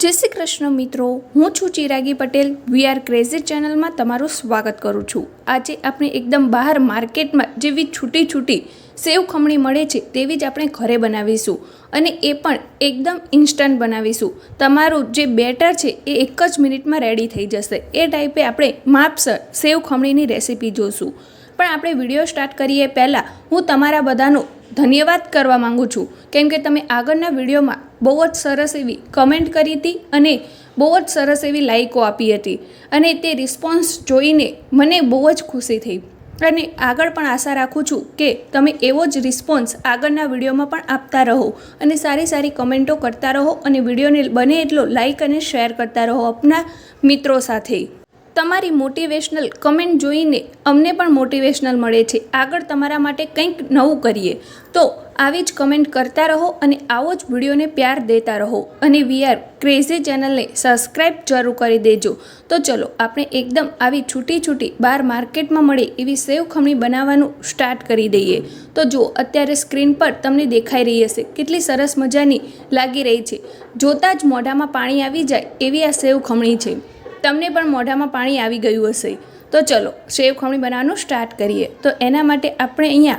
जय श्री कृष्ण मित्रों, हूँ छू Chiragi Patel. We are crazy channel में तमारू स्वागत करूँ छूँ। आज आपणे एकदम बहार मार्केट में जेवी छूटी छूटी सेव खमणी मळे छे तेवी ज आपणे घरे बनावीशुं अने ए पण एकदम इन्स्टंट बनावीशुं। तमारुं जे बेटर छे ए एक ज मिनिट में रेडी थई जशे। ए टाइपे आपणे मापसर सेव खमणीनी रेसिपी जोशुं। पण आपणे विडियो स्टार्ट करीए पहला हूँ तमारा बधानो धन्यवाद करवा मांगू छूँ, केम के तमे आगळना विडियो में बहुत सरस एवी कमेंट करी थी अने बहुत सरस एवी लाइको आपी हती अने ते रिस्पोन्स जोईने मने बहुत खुशी थई अने आगळ पण आशा राखुं छूं के तमे एवो ज रिस्पोन्स आगळना विडियो में पण आपता रहो अने सारी सारी कमेंटो करता रहो अने विडियोने बने एटलो लाइक अने शेर करता रहो अपना मित्रों साथे। तमारी मोटिवेशनल कमेंट जोईने अमने पण मोटिवेशनल मळे छे आगळ तमारा माटे कंईक नवुं करीए। तो आवी ज कमेंट करता रहो अने आवो ज विडियोने प्यार देता रहो अने वी आर क्रेजी चेनलने सब्सक्राइब जरूर करी देजो। तो चलो आपणे एकदम आवी छूटी छूटी बार मार्केट में मळे एवी सेव खमणी बनाववानुं स्टार्ट करी दईए। तो जो अत्यारे स्क्रीन पर तमने देखाई रही हशे केटली सरस मजानी लागी रही छे। जोता ज मोढामां पाणी आवी जाय एवी आ सेव खमणी छे। तमने पण मोढामां पाणी आवी गयुं हशे। तो चलो सेव खमणी बनाववानुं स्टार्ट करीए। तो एना माटे आपणे अहींया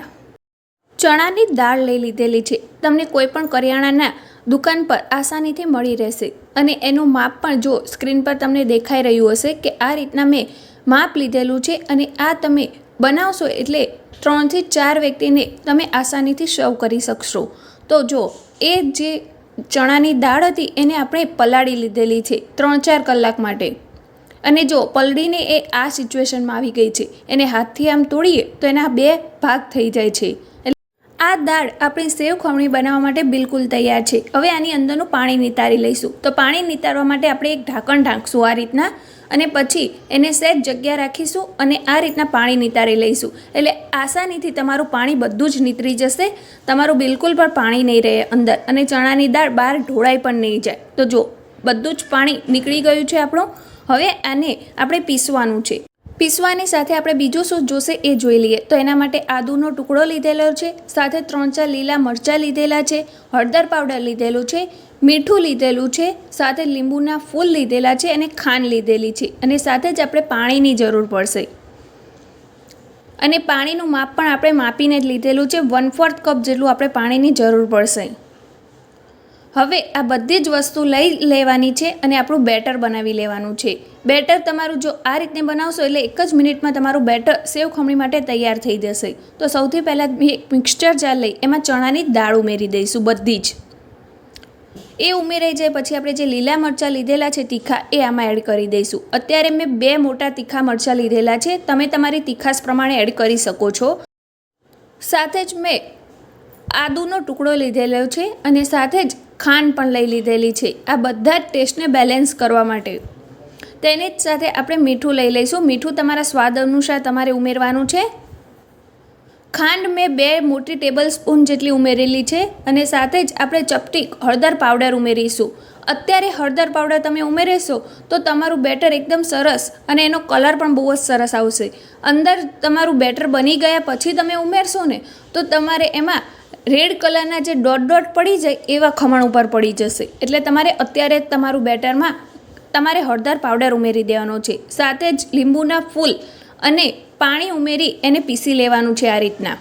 चणानी दाळ लई लीधेली छे। तमने कोईपण करियाणाना दुकान पर आसानीथी मळी रहेशे अने एनुं माप पण जो स्क्रीन पर तमने देखाई रह्युं हशे के आ रीतना मैं माप लीधेलुं छे अने आ तमे बनावशो एटले 3 થી 4 व्यक्तिने तमे आसानीथी सर्व करी शकशो। तो जो ए जे चणानी दाळ हती एने आपणे पलाળી લીધેલી છે 3-4 કલાક માટે અને જો પલળીને એ આ સિચ્યુએશનમાં આવી ગઈ છે એને હાથથી આમ તોડીએ તો એના બે ભાગ થઈ જાય છે। આ દાળ આપણી સેવ ખમણી બનાવવા માટે બિલકુલ તૈયાર છે। હવે આની અંદરનું પાણી નિતારી લઈશું। તો પાણી નિતારવા માટે આપણે એક ઢાંકણ ઢાંકશું આ રીતના અને પછી એને સહેજ જગ્યા રાખીશું અને આ રીતના પાણી નિતારી લઈશું એટલે આસાનીથી તમારું પાણી બધું જ નીતરી જશે। તમારું બિલકુલ પણ પાણી નહીં રહે અંદર અને ચણાની દાળ બહાર ઢોળાઈ પણ નહીં જાય। તો જો બધું જ પાણી નીકળી ગયું છે આપણું। હવે આને આપણે પીસવાનું છે। पीसवानी साथे आपणे बीजुं शुं जोशे ए जोई लीए। तो एना माटे आदुनो टुकड़ो लीधेलो छे, साथे 3-4 लीला मरचा लीधेला छे, हळदर पाउडर लीधेलुं छे, मीठुं लीधेलुं छे, साथे લીંબુના फूल लीधेला छे अने खांड लीधेली छे अने साथे ज आपणे पाणीनी जरूर पड़शे अने पाणीनुं माप पण आपणे मापीने ज लीधेलुं छे। 1/4 कप जेटલું आपणे पाणीनी जरूर पड़शे। હવે આ બધી જ વસ્તુ લઈ લેવાની છે અને આપણું બેટર બનાવી લેવાનું છે। બેટર તમારું જો આ રીતને બનાવશો એટલે એક જ મિનિટમાં તમારું બેટર સેવ ખમણી માટે તૈયાર થઈ જશે। તો સૌથી પહેલાં એક મિક્સચર જાર લઈ એમાં ચણાની દાળ ઉમેરી દઈશું બધી જ। એ ઉમેરાઈ જાય પછી આપણે જે લીલા મરચાં લીધેલા છે તીખા એ આમાં એડ કરી દઈશું। અત્યારે મેં 2 મોટા તીખા મરચાં લીધેલા છે, તમે તમારી તીખાશ પ્રમાણે એડ કરી શકો છો। સાથે જ મેં આદુનો ટુકડો લીધેલો છે અને સાથે જ ખાંડ પણ લઈ લીધેલી છે આ બધા જ ટેસ્ટને બેલેન્સ કરવા માટે। તેની જ સાથે આપણે મીઠું લઈ લઈશું। મીઠું તમારા સ્વાદ અનુસાર તમારે ઉમેરવાનું છે। ખાંડ મેં 2 મોટી ટેબલ સ્પૂન જેટલી ઉમેરેલી છે અને સાથે જ આપણે ચપટી હળદર પાવડર ઉમેરીશું। અત્યારે હળદર પાવડર તમે ઉમેરશો તો તમારું બેટર એકદમ સરસ અને એનો કલર પણ બહુ જ સરસ આવશે। અંદર તમારું બેટર બની ગયા પછી તમે ઉમેરશો ને તો તમારે એમાં રેડ કલરના જે ડોટ ડોટ પડી જાય એવા ખમણ ઉપર પડી જશે। એટલે તમારે અત્યારે તમારું બેટરમાં તમારે હળદર પાવડર ઉમેરી દેવાનો છે। સાથે જ લીંબુના ફૂલ અને પાણી ઉમેરી એને પીસી લેવાનું છે આ રીતના।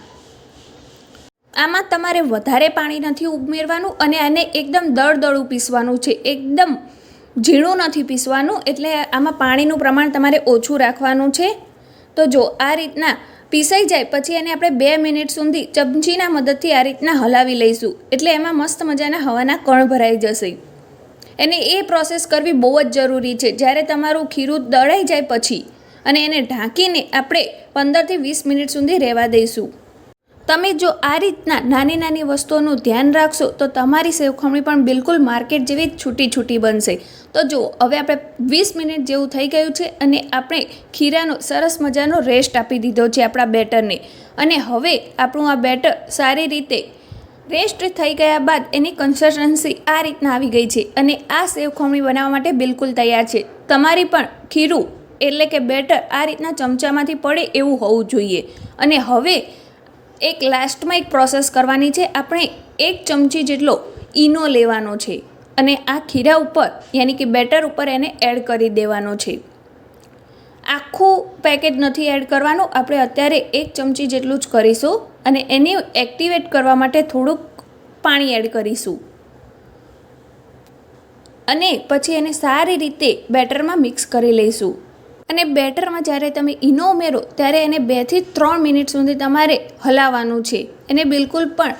આમાં તમારે વધારે પાણી નથી ઉમેરવાનું અને આને એકદમ દળદળું પીસવાનું છે, એકદમ ઝીણું નથી પીસવાનું। એટલે આમાં પાણીનું પ્રમાણ તમારે ઓછું રાખવાનું છે। તો જો આ રીતના પીસાઈ જાય પછી એને આપણે 2 મિનિટ સુધી ચમચીના મદદથી આ રીતના હલાવી લઈશું એટલે એમાં મસ્ત મજાના હવાના કણ ભરાઈ જશે। એને એ પ્રોસેસ કરવી બહુ જ જરૂરી છે। જ્યારે તમારું ખીરું દળાઈ જાય પછી અને એને ઢાંકીને આપણે 15 થી 20 મિનિટ સુધી રહેવા દઈશું। તમે જો આ રીતના નાની નાની વસ્તુઓનું ધ્યાન રાખશો તો તમારી સેવ ખમણી પણ બિલકુલ માર્કેટ જેવી છૂટી છૂટી બનશે। તો જો હવે આપણે 20 મિનિટ જેવું થઈ ગયું છે અને આપણે ખીરાનો સરસ મજાનો રેસ્ટ આપી દીધો છે આપણા બેટરને અને હવે આપણું આ બેટર સારી રીતે રેસ્ટ થઈ ગયા બાદ એની કન્સિસ્ટન્સી આ રીતના આવી ગઈ છે અને આ સેવ ખમણી બનાવવા માટે બિલકુલ તૈયાર છે। તમારી પણ ખીરું એટલે કે બેટર આ રીતના ચમચામાંથી પડે એવું હોવું જોઈએ। અને હવે એક લાસ્ટમાં એક પ્રોસેસ કરવાની છે। આપણે 1 ચમચી જેટલો ઈનો લેવાનો છે અને આ ખીરા ઉપર યાની કે બેટર ઉપર એને એડ કરી દેવાનો છે. આખું પેકેટ નથી એડ કરવાનું, આપણે અત્યારે 1 ચમચી જેટલું જ કરીશું અને એને એક્ટિવેટ કરવા માટે થોડુંક પાણી એડ કરીશું અને પછી એને સારી રીતે બેટરમાં મિક્સ કરી લઈશું. અને બેટરમાં જ્યારે તમે ઈનો ઉમેરો ત્યારે એને 2 થી 3 મિનિટ સુધી તમારે હલાવવાનું છે. એને બિલકુલ પણ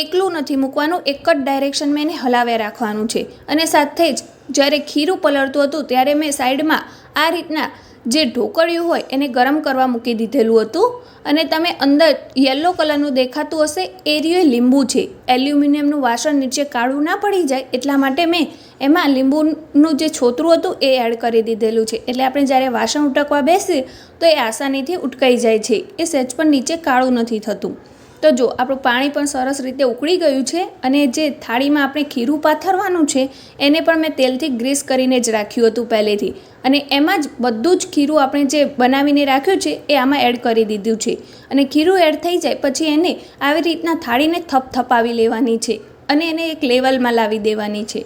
એકલું નથી મૂકવાનું, એક જ ડાયરેક્શનમાં એને હલાવ્યા રાખવાનું છે. અને સાથે જ જ્યારે ખીરું પલળતું હતું ત્યારે મેં સાઈડમાં આ રીતના જે ઢોકળિયું હોય એને ગરમ કરવા મૂકી દીધેલું હતું. અને તમે અંદર યલો કલરનું દેખાતું હશે એ રહ્યું લીંબુ છે. એલ્યુમિનિયમનું વાસણ નીચે કાળું ના પડી જાય એટલા માટે મેં એમાં લીંબુનું જે છોતરું હતું એ એડ કરી દીધેલું છે. એટલે આપણે જ્યારે વાસણ ઉટકવા બેસીએ તો એ આસાનીથી ઉટકાઈ જાય છે, એ સહેજ પણ નીચે કાળું નથી થતું. તો જો આપણું પાણી પણ સરસ રીતે ઉકળી ગયું છે અને જે થાળીમાં આપણે ખીરું પાથરવાનું છે એને પણ મેં તેલથી ગ્રીસ કરીને જ રાખ્યું હતું પહેલેથી. અને એમાં જ બધું જ ખીરું આપણે જે બનાવીને રાખ્યું છે એ આમાં એડ કરી દીધું છે. અને ખીરું એડ થઈ જાય પછી એને આવી રીતના થાળીને થપથપાવી લેવાની છે અને એને એક લેવલમાં લાવી દેવાની છે.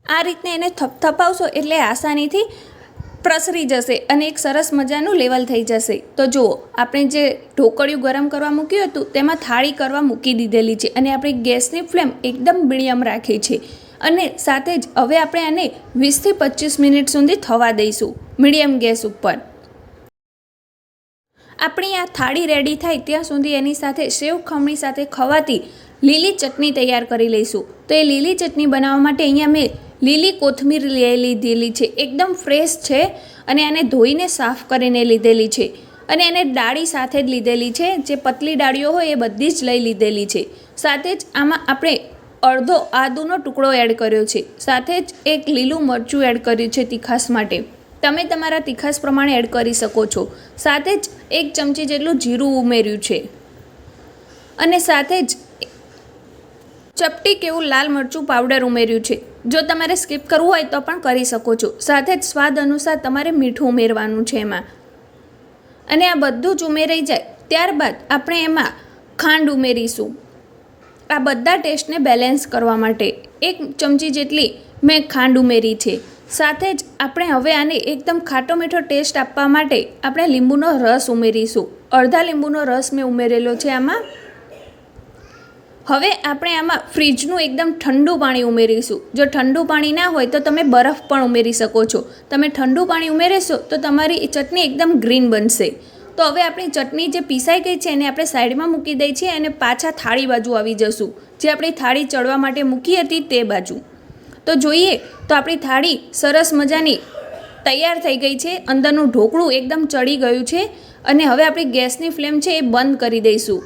આ રીતને એને થપથપાવશો એટલે આસાનીથી પ્રસરી જશે અને એક સરસ મજાનું લેવલ થઈ જશે. તો જુઓ, આપણે જે ઢોકળિયું ગરમ કરવા મૂક્યું હતું તેમાં થાળી કરવા મૂકી દીધેલી છે અને આપણી ગેસની ફ્લેમ એકદમ મીડિયમ રાખી છે. અને સાથે જ હવે આપણે આને 20 થી 25 મિનિટ સુધી થવા દઈશું મીડિયમ ગેસ ઉપર. આપણી આ થાળી રેડી થાય ત્યાં સુધી એની સાથે સેવ ખમણી સાથે ખવાતી લીલી ચટણી તૈયાર કરી લઈશું. તો એ લીલી ચટણી બનાવવા માટે અહીંયા મેં લીલી કોથમીર લઈ લીધેલી છે, એકદમ ફ્રેશ છે અને આને ધોઈને સાફ કરીને લીધેલી છે. અને એને ડાળી સાથે જ લીધેલી છે, જે પતલી ડાળીઓ હોય એ બધી જ લઈ લીધેલી છે. સાથે જ આમાં આપણે અડધો આદુનો ટુકડો એડ કર્યો છે. સાથે જ એક લીલું મરચું એડ કર્યું છે તીખાસ માટે, તમે તમારા તીખાસ પ્રમાણે એડ કરી શકો છો. સાથે જ 1 ચમચી જેટલું જીરું ઉમેર્યું છે અને સાથે જ ચપટી કેવું લાલ મરચું પાવડર ઉમેર્યું છે. જો તમારે સ્કીપ કરવું હોય તો પણ કરી શકો છો. સાથે જ સ્વાદ અનુસાર તમારે મીઠું ઉમેરવાનું છે એમાં. અને આ બધું જ ઉમેરાઈ જાય ત્યારબાદ આપણે એમાં ખાંડ ઉમેરીશું આ બધા ટેસ્ટને બેલેન્સ કરવા માટે. 1 ચમચી જેટલી મેં ખાંડ ઉમેરી છે. સાથે જ આપણે હવે આને એકદમ ખાટો મીઠો ટેસ્ટ આપવા માટે આપણે લીંબુનો રસ ઉમેરીશું. અડધા લીંબુનો રસ મેં ઉમેરેલો છે આમાં. હવે આપણે આમાં ફ્રીજનું એકદમ ઠંડુ પાણી ઉમેરીશું. જો ઠંડુ પાણી ના હોય તો તમે બરફ પણ ઉમેરી શકો છો. તમે ઠંડુ પાણી ઉમેરશો તો તમારી ચટણી એકદમ ગ્રીન બનશે. તો હવે આપણી ચટણી જે પીસાઈ ગઈ છે એને આપણે સાઈડમાં મૂકી દઈએ છીએ અને પાછા થાળી બાજુ આવી જશું, જે આપણી થાળી ચડવા માટે મૂકી હતી તે બાજુ. તો જોઈએ તો આપણી થાળી સરસ મજાની તૈયાર થઈ ગઈ છે. અંદરનું ઢોકળું એકદમ ચડી ગયું છે અને હવે આપણી ગેસની ફ્લેમ છે એ બંધ કરી દઈશું.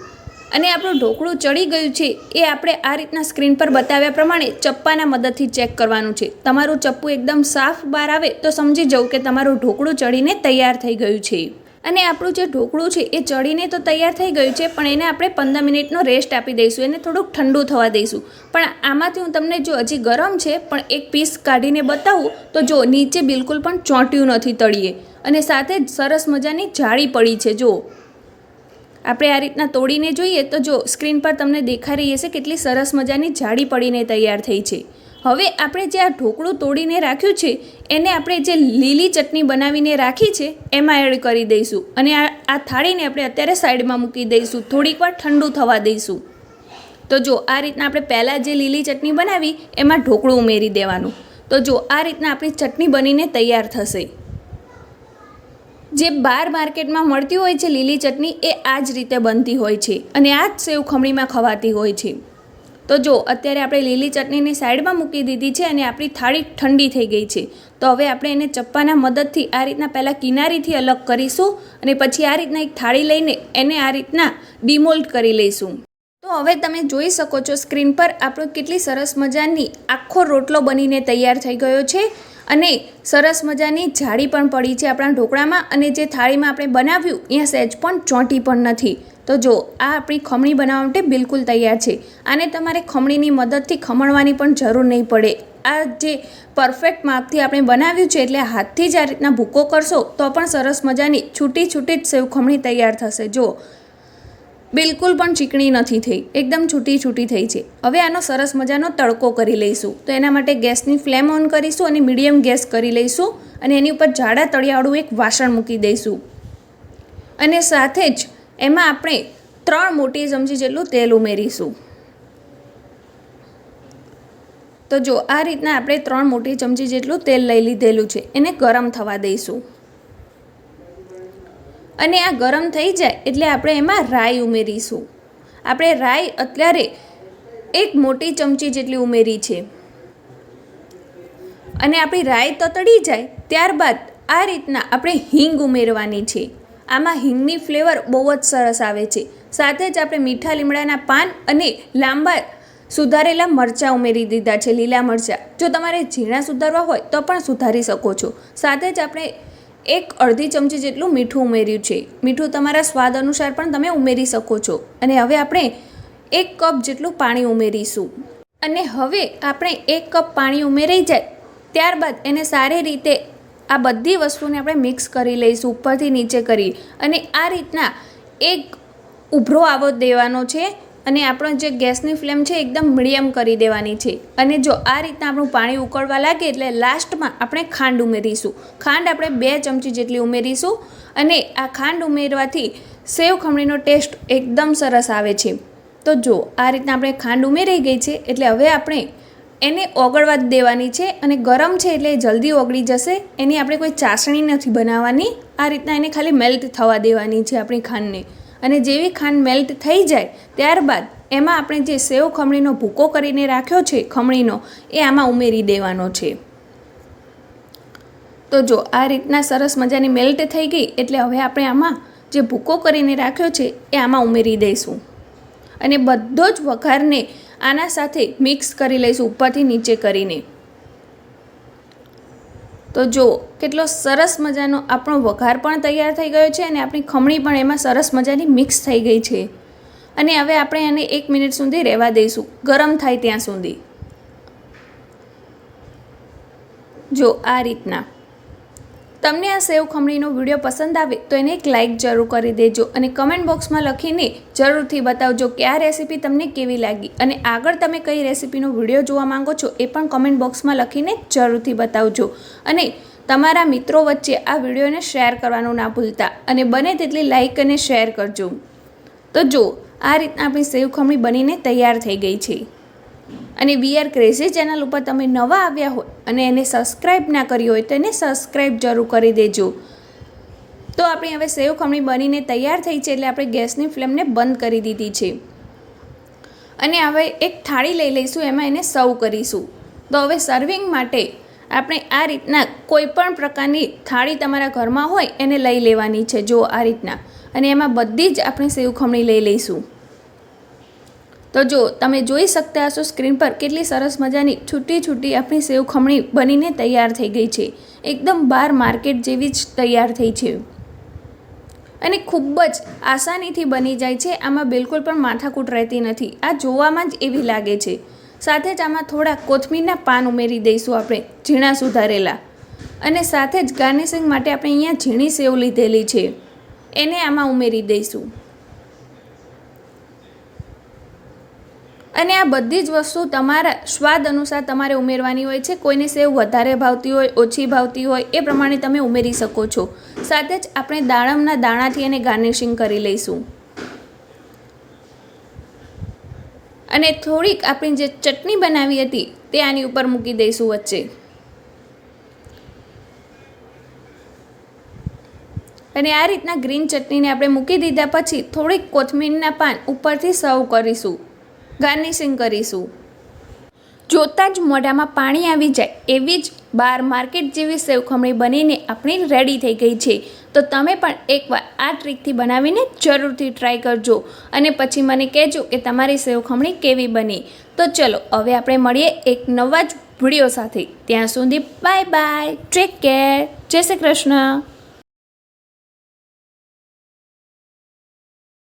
અને આપણું ઢોકળું ચડી ગયું છે એ આપણે આ રીતના સ્ક્રીન પર બતાવ્યા પ્રમાણે ચપ્પાના મદદથી ચેક કરવાનું છે. તમારું ચપ્પુ એકદમ સાફ બહાર આવે તો સમજી જવું કે તમારું ઢોકળું ચડીને તૈયાર થઈ ગયું છે. અને આપણું જે ઢોકળું છે એ ચડીને તો તૈયાર થઈ ગયું છે, પણ એને આપણે 15 મિનિટનો રેસ્ટ આપી દઈશું, એને થોડુંક ઠંડુ થવા દઈશું. પણ આમાંથી હું તમને જો હજી ગરમ છે પણ એક પીસ કાઢીને બતાવું તો જો નીચે બિલકુલ પણ ચોંટ્યું નથી તળીએ અને સાથે જ સરસ મજાની જાળી પડી છે. જો આપણે આ રીતના તોડીને જોઈએ તો જો સ્ક્રીન પર તમને દેખાઈ રહી હશે કેટલી સરસ મજાની જાળી પડીને તૈયાર થઈ છે. હવે આપણે જે આ ઢોકળું તોડીને રાખ્યું છે એને આપણે જે લીલી ચટણી બનાવીને રાખી છે એમાં એડ કરી દઈશું અને આ થાળીને આપણે અત્યારે સાઈડમાં મૂકી દઈશું, થોડીક વાર ઠંડુ થવા દઈશું. તો જો આ રીતના આપણે પહેલાં જે લીલી ચટણી બનાવી એમાં ઢોકળું ઉમેરી દેવાનું. તો જો આ રીતના આપણી ચટણી બનીને તૈયાર થશે. જે બહાર માર્કેટમાં મળતી હોય છે લીલી ચટણી એ આ જ રીતે બનતી હોય છે અને આ જ સેવ ખમણીમાં ખવાતી હોય છે. તો જો અત્યારે આપણે લીલી ચટણીની સાઈડમાં મૂકી દીધી છે અને આપણી થાળી ઠંડી થઈ ગઈ છે. તો હવે આપણે એને ચપ્પાના મદદથી આ રીતના પહેલાં કિનારીથી અલગ કરીશું અને પછી આ રીતના એક થાળી લઈને એને આ રીતના ડિમોલ્ડ કરી લઈશું. તો હવે તમે જોઈ શકો છો સ્ક્રીન પર આપણો કેટલી સરસ મજાની આખો રોટલો બનીને તૈયાર થઈ ગયો છે અને સરસ મજાની જાળી પણ પડી છે આપણા ઢોકળામાં. અને જે થાળીમાં આપણે બનાવ્યું અહીંયા સહેજ પણ ચોંટી પણ નથી. તો જો આ આપણી ખમણી બનાવવા માટે બિલકુલ તૈયાર છે. આને તમારે ખમણીની મદદથી ખમણવાની પણ જરૂર નહીં પડે. આ જે પરફેક્ટ માપથી આપણે બનાવ્યું છે એટલે હાથથી જ આ રીતના ભૂકો કરશો તો પણ સરસ મજાની છૂટી છૂટી જ સેવ ખમણી તૈયાર થશે. જો બિલકુલ પણ ચીકણી નથી થઈ, એકદમ છૂટી છૂટી થઈ છે. હવે આનો સરસ મજાનો તડકો કરી લઈશું. તો એના માટે ગેસની ફ્લેમ ઓન કરીશું અને મીડિયમ ગેસ કરી લઈશું અને એની ઉપર જાડા તળિયાવાળું એક વાસણ મૂકી દઈશું. અને સાથે જ એમાં આપણે 3 મોટી ચમચી જેટલું તેલ ઉમેરીશું. તો જો આ રીતના આપણે 3 મોટી ચમચી જેટલું તેલ લઈ લીધેલું છે. એને ગરમ થવા દઈશું. અને આ ગરમ થઈ જાય એટલે આપણે એમાં રાઈ ઉમેરીશું. આપણે રાઈ અત્યારે 1 મોટી ચમચી જેટલી ઉમેરી છે. અને આપણી રાઈ તતડી જાય ત્યારબાદ આ રીતના આપણે હિંગ ઉમેરવાની છે. આમાં હિંગની ફ્લેવર બહુ જ સરસ આવે છે. સાથે જ આપણે મીઠા લીમડાના પાન અને લાંબા સુધારેલા મરચાં ઉમેરી દીધા છે, લીલા મરચાં. જો તમારે ઝીણા સુધારવા હોય તો પણ સુધારી શકો છો. સાથે જ આપણે 1 અડધી ચમચી જેટલું મીઠું ઉમેર્યું છે. મીઠું તમારા સ્વાદ અનુસાર પણ તમે ઉમેરી શકો છો. અને હવે આપણે 1 કપ જેટલું પાણી ઉમેરીશું. અને હવે આપણે 1 કપ પાણી ઉમેરાઈ જાય ત્યારબાદ એને સારી રીતે આ બધી વસ્તુને આપણે મિક્સ કરી લઈશું, ઉપરથી નીચે કરી. અને આ રીતના એક ઉભરો આવો દેવાનો છે. અને આપણો જે ગેસની ફ્લેમ છે એકદમ મીડિયમ કરી દેવાની છે. અને જો આ રીતના આપણું પાણી ઉકળવા લાગે એટલે લાસ્ટમાં આપણે ખાંડ ઉમેરીશું. ખાંડ આપણે 2 ચમચી જેટલી ઉમેરીશું. અને આ ખાંડ ઉમેરવાથી સેવ ખમણીનો ટેસ્ટ એકદમ સરસ આવે છે. તો જો આ રીતના આપણે ખાંડ ઉમેરાઈ ગઈ છે એટલે હવે આપણે એને ઓગળવા જ દેવાની છે. અને ગરમ છે એટલે જલ્દી ઓગળી જશે. એની આપણે કોઈ ચાસણી નથી બનાવવાની. આ રીતના એને ખાલી મેલ્ટ થવા દેવાની છે આપણી ખાંડને. અને જેવી ખાંડ મેલ્ટ થઈ જાય ત્યારબાદ એમાં આપણે જે સેવ ખમણીનો ભૂકો કરીને રાખ્યો છે ખમણીનો, એ આમાં ઉમેરી દેવાનો છે. તો જો આ રીતના સરસ મજાની મેલ્ટ થઈ ગઈ એટલે હવે આપણે આમાં જે ભૂકો કરીને રાખ્યો છે એ આમાં ઉમેરી દઈશું. અને બધો જ વઘારને આના સાથે મિક્સ કરી લઈશું ઉપરથી નીચે કરીને. તો જો કેટલો સરસ મજાનો આપણો વઘાર પણ તૈયાર થઈ ગયો છે અને આપણી ખમણી પણ એમાં સરસ મજાની મિક્સ થઈ ગઈ છે. અને હવે આપણે એને 1 મિનિટ સુધી રહેવા દઈશું, ગરમ થાય ત્યાં સુધી. જો આ રીતના તમને આ સેવ ખમણીનો વિડીયો પસંદ આવે તો એને એક લાઇક જરૂર કરી દેજો. અને કમેન્ટ બોક્સમાં લખીને જરૂરથી બતાવજો કે આ રેસીપી તમને કેવી લાગી. અને આગળ તમે કઈ રેસીપીનો વિડીયો જોવા માંગો છો એ પણ કમેન્ટ બોક્સમાં લખીને જરૂરથી બતાવજો. અને તમારા મિત્રો વચ્ચે આ વિડીયોને શેર કરવાનું ના ભૂલતા. અને બને તેટલી લાઇક અને શેર કરજો. તો જો આ રીતના આપણી સેવ ખમણી બનીને તૈયાર થઈ ગઈ છે. અને વી આર ક્રેઝી ચેનલ ઉપર તમે નવા આવ્યા હોય અને એને સબસ્ક્રાઈબ ના કરી હોય તો એને સબસ્ક્રાઈબ જરૂર કરી દેજો. તો આપણી હવે સેવ ખમણી બનીને તૈયાર થઈ છે એટલે આપણે ગેસની ફ્લેમને બંધ કરી દીધી છે. અને હવે એક થાળી લઈ લઈશું, એમાં એને સર્વ કરીશું. તો હવે સર્વિંગ માટે આપણે આ રીતના કોઈ પણ પ્રકારની થાળી તમારા ઘરમાં હોય એને લઈ લેવાની છે. જો આ રીતના. અને એમાં બધી જ આપણે સેવ ખમણી લઈ લઈશું. તો જો તમે જોઈ શકતા હશો સ્ક્રીન પર કેટલી સરસ મજાની છૂટી છૂટી આપણી સેવ ખમણી બનીને તૈયાર થઈ ગઈ છે. એકદમ બહાર માર્કેટ જેવી જ તૈયાર થઈ છે. અને ખૂબ જ આસાનીથી બની જાય છે. આમાં બિલકુલ પણ માથાકૂટ રહેતી નથી. આ જોવામાં જ એવી લાગે છે. સાથે જ આમાં થોડા કોથમીરના પાન ઉમેરી દઈશું આપણે, ઝીણા સુધારેલા. અને સાથે જ ગાર્નિશિંગ માટે આપણે અહીંયા ઝીણી સેવ લીધેલી છે, એને આમાં ઉમેરી દઈશું. અને આ બધી જ વસ્તુ તમારા સ્વાદ અનુસાર તમારે ઉમેરવાની હોય છે. કોઈને સેવ વધારે ભાવતી હોય, ઓછી ભાવતી હોય, એ પ્રમાણે તમે ઉમેરી શકો છો. સાથે જ આપણે દાડમના દાણાથી એને ગાર્નિશિંગ કરી લઈશું. અને થોડીક આપણી જે ચટણી બનાવી હતી તે આની ઉપર મૂકી દઈશું વચ્ચે. અને આ રીતના ગ્રીન ચટણીને આપણે મૂકી દીધા પછી થોડીક કોથમીરના પાન ઉપરથી સર્વ કરીશું, ગાર્નિશિંગ કરીશું. જોતાં જ મોઢામાં પાણી આવી જાય એવી જ બહાર માર્કેટ જેવી સેવ ખમણી બનીને આપણી રેડી થઈ ગઈ છે. તો તમે પણ એકવાર આ ટ્રીકથી બનાવીને જરૂરથી ટ્રાય કરજો. અને પછી મને કહેજો કે તમારી સેવ ખમણી કેવી બની. તો ચલો હવે આપણે મળીએ એક નવા જ વિડીયો સાથે. ત્યાં સુધી બાય બાય, ટેક કેર, જય શ્રી કૃષ્ણ.